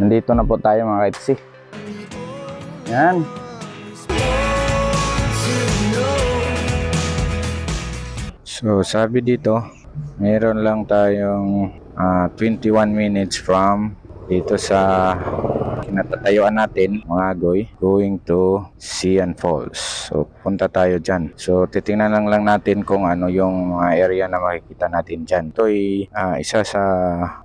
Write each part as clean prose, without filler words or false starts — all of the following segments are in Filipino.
Nandito na po tayo mga kaitsi. Yan. So sabi dito, meron lang tayong 21 minutes from dito sa kinatatayuan natin mga goy, going to Sian Falls. So punta tayo dyan. So titingnan lang natin kung ano yung mga area na makikita natin dyan. Ito ay isa sa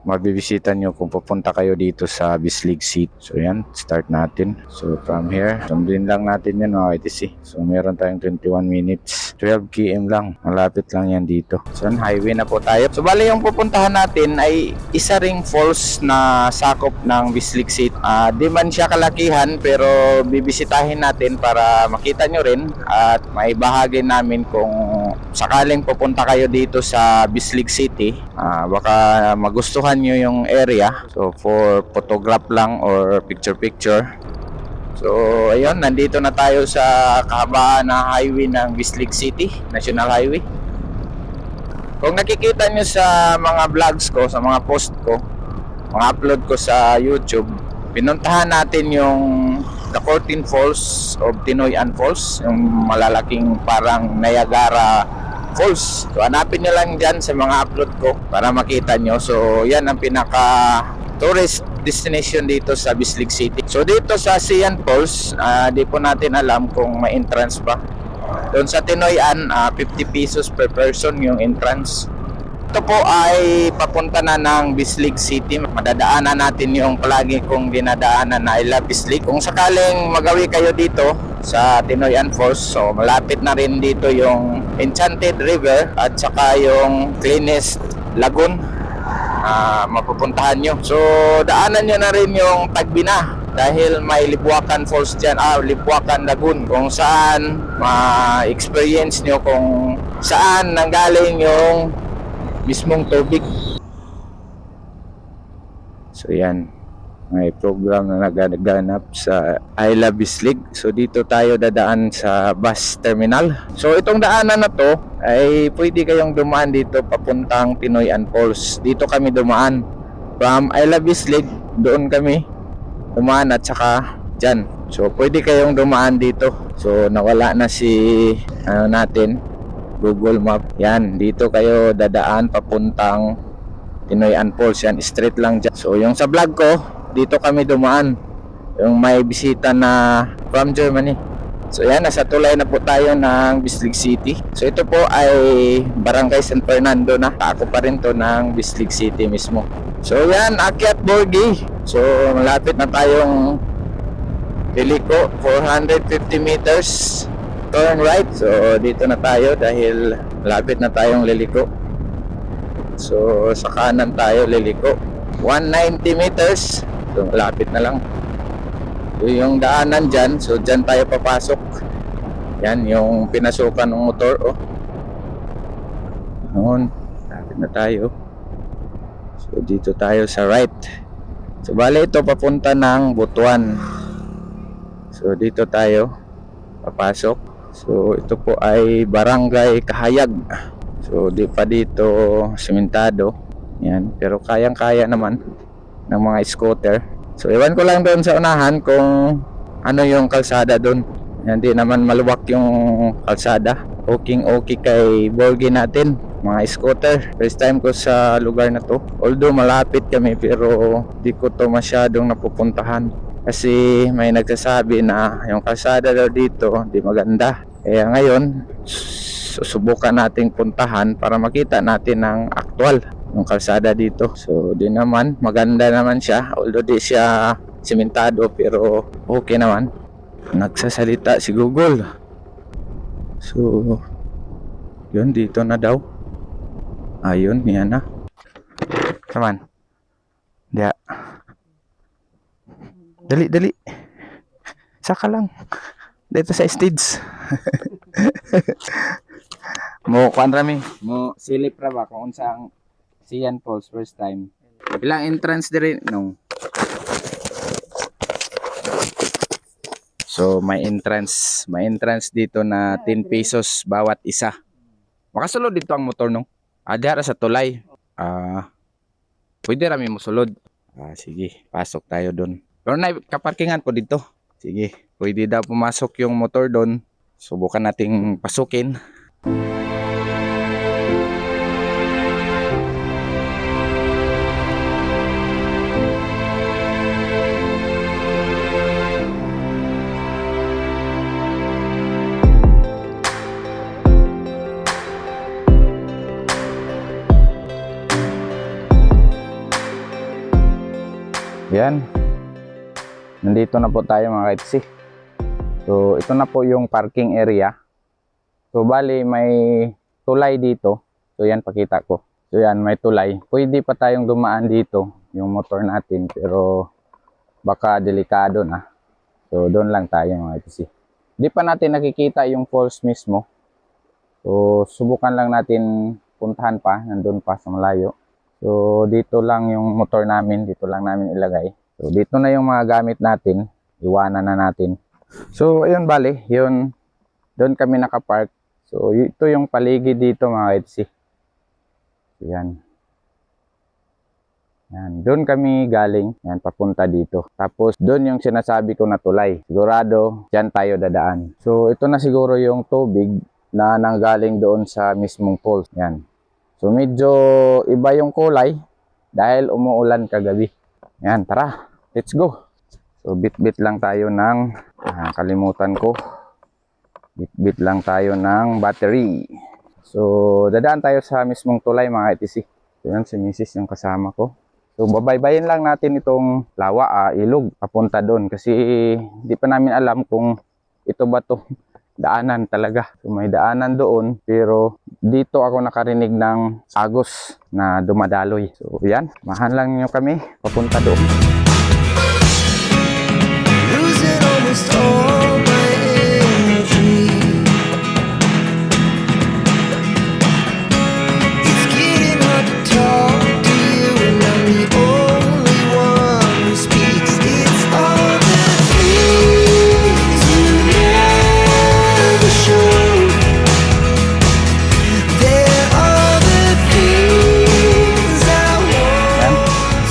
mabibisita nyo kung pupunta kayo dito sa Bislig City. So yan, start natin. So from here, sundin lang natin yan mga ITC. So meron tayong 21 minutes, 12 km lang. Malapit lang yan dito. So highway na po tayo. So bali yung pupuntahan natin ay isa ring falls na sakop ng Bislig City. Di man siya kalakihan pero bibisitahin natin para makita nyo rin at may bahagi namin kung sakaling pupunta kayo dito sa Bislig City, baka magustuhan nyo yung area. So for photograph lang or picture. So ayun, nandito na tayo sa kahabaan na highway ng Bislig City, National Highway. Kung nakikita nyo sa mga vlogs ko, sa mga post ko, mga upload ko sa YouTube, pinuntahan natin yung The 14 Falls of Tinoyan Falls, yung malalaking parang Niagara Falls. So hanapin nyo lang dyan sa mga upload ko para makita nyo. So yan ang pinaka tourist destination dito sa Bislig City. So dito sa Sian Falls, di po natin alam kung may entrance ba. Doon sa Tinoyan, 50 pesos per person yung entrance. Ito po ay papunta na ng Bislig City. Madadaanan natin yung palagi kong dinadaanan na I Love Bislig. Kung sakaling magawi kayo dito sa Tinoyan Falls, so malapit na rin dito yung Enchanted River at saka yung cleanest lagoon mapupuntahan nyo. So daanan nyo na rin yung Tagbina dahil may Libuacan Falls dyan, Libuacan Lagoon, kung saan ma-experience nyo kung saan nanggaling yung mismong tubig. So yan, may program na nagaganap sa I Love Bislig. So dito tayo dadaan sa bus terminal. So itong daanan na to ay pwede kayong dumaan dito papuntang Tinoyan Falls. Dito kami dumaan from I Love Bislig, doon kami dumaan at saka dyan. So pwede kayong dumaan dito. So nawala na si natin Google Map. Yan, dito kayo dadaan papuntang Tinoyan Falls. Yan, straight lang dyan. So yung sa vlog ko, dito kami dumaan, yung may bisita na from Germany. So yan, nasa tulay na po tayo ng Bislig City. So ito po ay Barangay San Fernando na. Ako pa rin to ng Bislig City mismo. So yan, akyat Borgi. So malapit na tayong Liliko, 450 meters turn right. So dito na tayo dahil malapit na tayong Liliko. So sa kanan tayo Liliko, 190 meters. So malapit na lang. So yung daanan dyan, so dyan tayo papasok. Yan yung pinasukan ng motor. Noon, malapit na tayo. So dito tayo sa right. So bale ito papunta ng Butuan. So dito tayo papasok. So ito po ay Barangay Kahayag. So di pa dito sementado. Yan, pero kayang-kaya naman ng mga scooter. So iwan ko lang doon sa unahan kung ano yung kalsada doon. Hindi naman maluwak yung kalsada. Okay kay Borgi natin, mga scooter. First time ko sa lugar na to. Although malapit kami pero di ko to masyadong napupuntahan. Kasi may nagsasabi na yung kalsada daw dito di maganda. Kaya ngayon, susubukan nating puntahan para makita natin ang aktual yung kalsada dito. So di naman, maganda naman siya. Although di siya sementado pero okay naman. Nagsasalita si Google. So yun, dito na daw. Ayun, yan na. Saman. Diya. Dali. Saka lang. Dito sa stage. Mo kuan rami, mo silip ra ba kung unsang Sian Falls first time. Ilang entrance dire no. So may entrance dito na 10 pesos bawat isa. Makasulod dito ang motor no. Adara sa tulay. Pwede rami mo sulod. Sige, pasok tayo doon. Pero na kaparkingan po dito. Sige, pwede daw pumasok yung motor doon. Subukan nating pasukin. Yan. Nandito na po tayo mga kaitsi. So, ito na po yung parking area. So, bali may tulay dito. So, yan pakita ko. So, yan may tulay. Pwede pa tayong dumaan dito yung motor natin. Pero, baka delikado na. So, doon lang tayo mga kaitsi. Di pa natin nakikita yung falls mismo. So, subukan lang natin puntahan pa. Nandun pa sa malayo. So, dito lang yung motor namin. Dito lang namin ilagay. So, dito na yung mga gamit natin. Iwanan na natin. So, ayun bali. Yun. Doon kami nakapark. So, ito yung paligid dito mga kaitsi. So, yan. Yan. Doon kami galing. Yan, papunta dito. Tapos, doon yung sinasabi ko na tulay. Sigurado, dyan tayo dadaan. So, ito na siguro yung tubig na nanggaling doon sa mismong falls. Yan. So, medyo iba yung kulay dahil umuulan kagabi. Yan, tara. Let's go. So, bit-bit lang tayo ng, kalimutan ko. Bit-bit lang tayo ng battery. So, dadaan tayo sa mismong tulay mga ITC. So, yan, si Mrs. yung kasama ko. So, babaybayin lang natin itong lawa, ilog, papunta doon. Kasi, di pa namin alam kung ito ba to daanan talaga. So, may daanan doon, pero dito ako nakarinig ng agos na dumadaloy. So, yan. Mahan lang nyo kami. Papunta doon. Losing almost all my energy. It's getting hard to talk to you, and I'm the only one who speaks. It's all the things you never show. There are the things I want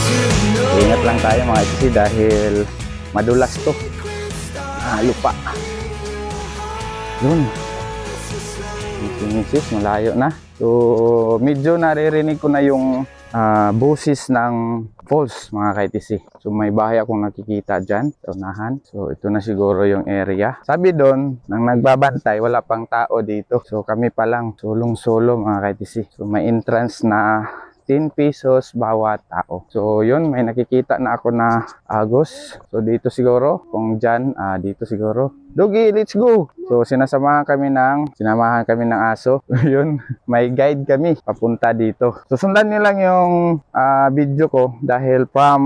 to know. Ingat lang tayo mga ITC dahil madulas to. Lupa. Yun. Si Mrs. malayo na. So, medyo naririnig ko na yung boses ng falls mga ka-ITC. So, may bahay akong nakikita dyan sa unahan. So, ito na siguro yung area. Sabi doon, nang nagbabantay, wala pang tao dito. So, kami pa lang, sulong-solo mga ka-ITC. So, may entrance na 10 pesos bawat tao. So, yun, may nakikita na ako na agos. So, dito siguro. Kung dyan, dito siguro. Dugi, let's go! So, sinamahan kami ng aso. Yun, may guide kami papunta dito. So, sundan nyo lang yung video ko dahil from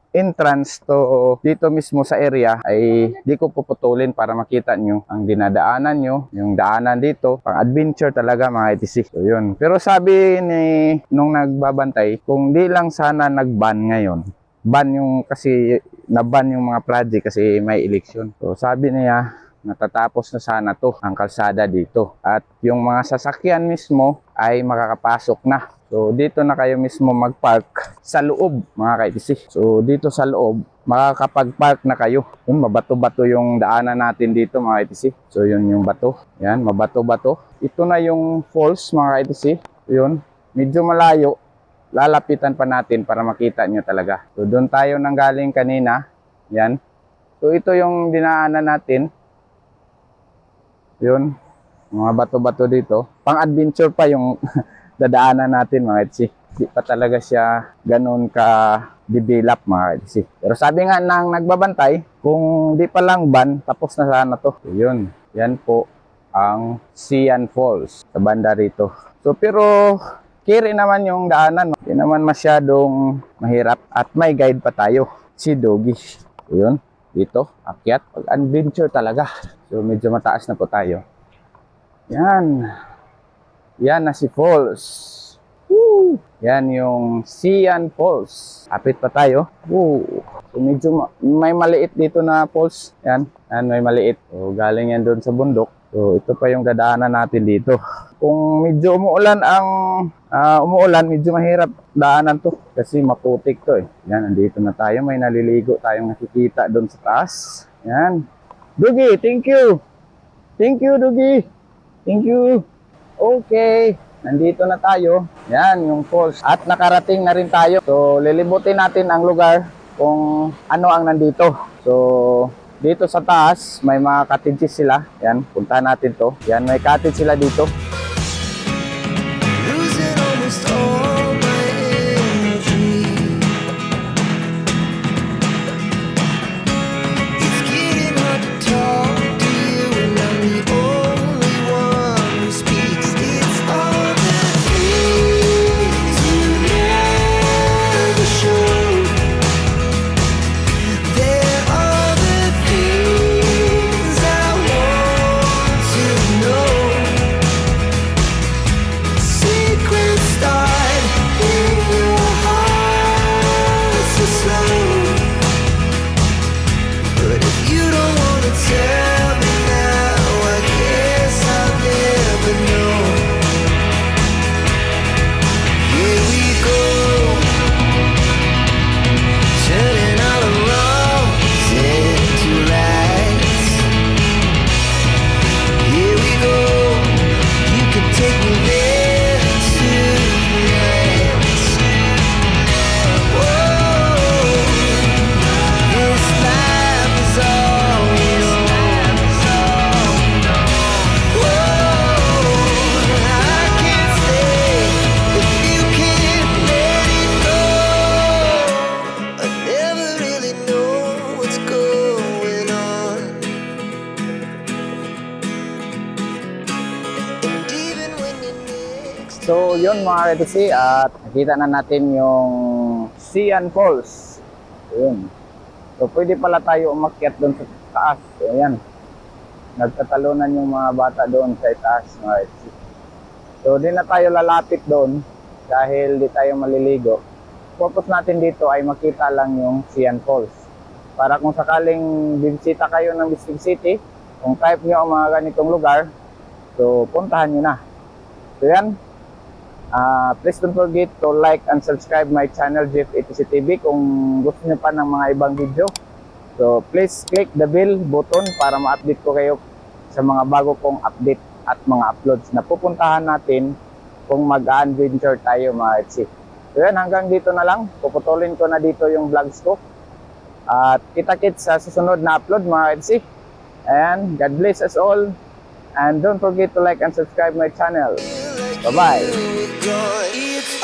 entrance to dito mismo sa area ay di ko puputulin para makita nyo ang dinadaanan nyo, yung daanan dito, pang adventure talaga mga ITC. So yun. Pero sabi ni nung nagbabantay, kung di lang sana nag-ban ngayon, ban yung kasi na-ban yung mga project kasi may election. So sabi niya natatapos na sana to ang kalsada dito at yung mga sasakyan mismo ay makakapasok na. So, dito na kayo mismo mag-park sa loob, mga ka-ITC. So, dito sa loob, makakapag-park na kayo. Yun, mabato-bato yung daanan natin dito, mga ka-ITC. So, yun yung bato. Yan, mabato-bato. Ito na yung falls, mga ka-ITC. Yun, medyo malayo. Lalapitan pa natin para makita nyo talaga. So, doon tayo nanggaling kanina. Yan. So, ito yung dinaanan natin. Yun, mga bato-bato dito. Pang-adventure pa yung dadaanan natin mga ITC. Di pa talaga siya ganun ka-develop mga ITC. Pero sabi nga nang nagbabantay, kung di pa lang ban, tapos na sana to. So, yun. Yan po ang Sian Falls sa banda rito. So pero kiri naman yung daanan. Hindi naman masyadong mahirap at may guide pa tayo. Si Doggy. So, yun. Dito, akyat. Pag-adventure talaga. So medyo mataas na po tayo. Yan. Yan na si Falls. Woo! Yan yung Sian Falls. Apit pa tayo. Woo! So medyo may maliit dito na falls. Yan. Yan may maliit. So galing yan doon sa bundok. So ito pa yung dadaanan natin dito. Kung medyo umuulan, medyo mahirap daanan to kasi maputik to eh. Yan, nandito na tayo. May naliligo tayong nakikita doon sa taas. Yan. Dugi, thank you. Thank you, Dugi. Thank you. Okay. Nandito na tayo. Yan, yung falls. At nakarating na rin tayo. So, lilibutin natin ang lugar kung ano ang nandito. So, dito sa taas, may mga cottages sila. Yan, puntahan natin to. Yan, may cottage sila dito. Losing almost all my energy. It's getting hard to talk to you, and I'm the only one who speaks. It's all the things you never show. There are the things I want to know. Secrets start in your heart so slow. But if you don't wanna tell me now, I guess I'll never know. Here we go, turning all the wrongs into rights. Here we go, you can take me there tonight. Whoa, this life is all we know. Whoa, I can't stay if you can't let it go. I never really know what's going on. And even when you're next So, yun mga Redesi, at nakita na natin yung Sian Falls. Ayun. So, pwede pala tayo umakyat doon sa taas. Ayan. Nagtatalunan yung mga bata doon sa taas mga Redesi. So, di na tayo lalapit doon dahil di tayo maliligo. Purpose natin dito ay makita lang yung Sian Falls. Para kung sakaling bibisita kayo ng Bisig City, kung type nyo ang mga ganitong lugar, so puntahan nyo na. So yan, please don't forget to like and subscribe my channel Jeff ATC TV kung gusto nyo pa ng mga ibang video. So please click the bell button para ma-update ko kayo sa mga bago kong update at mga uploads na pupuntahan natin kung mag-adventure tayo mga Etsy. So yan, hanggang dito na lang. Puputulin ko na dito yung vlogs ko. At kita-kits sa susunod na upload mga Etsy. And God bless us all. And don't forget to like and subscribe my channel. Bye-bye. you're gone, it's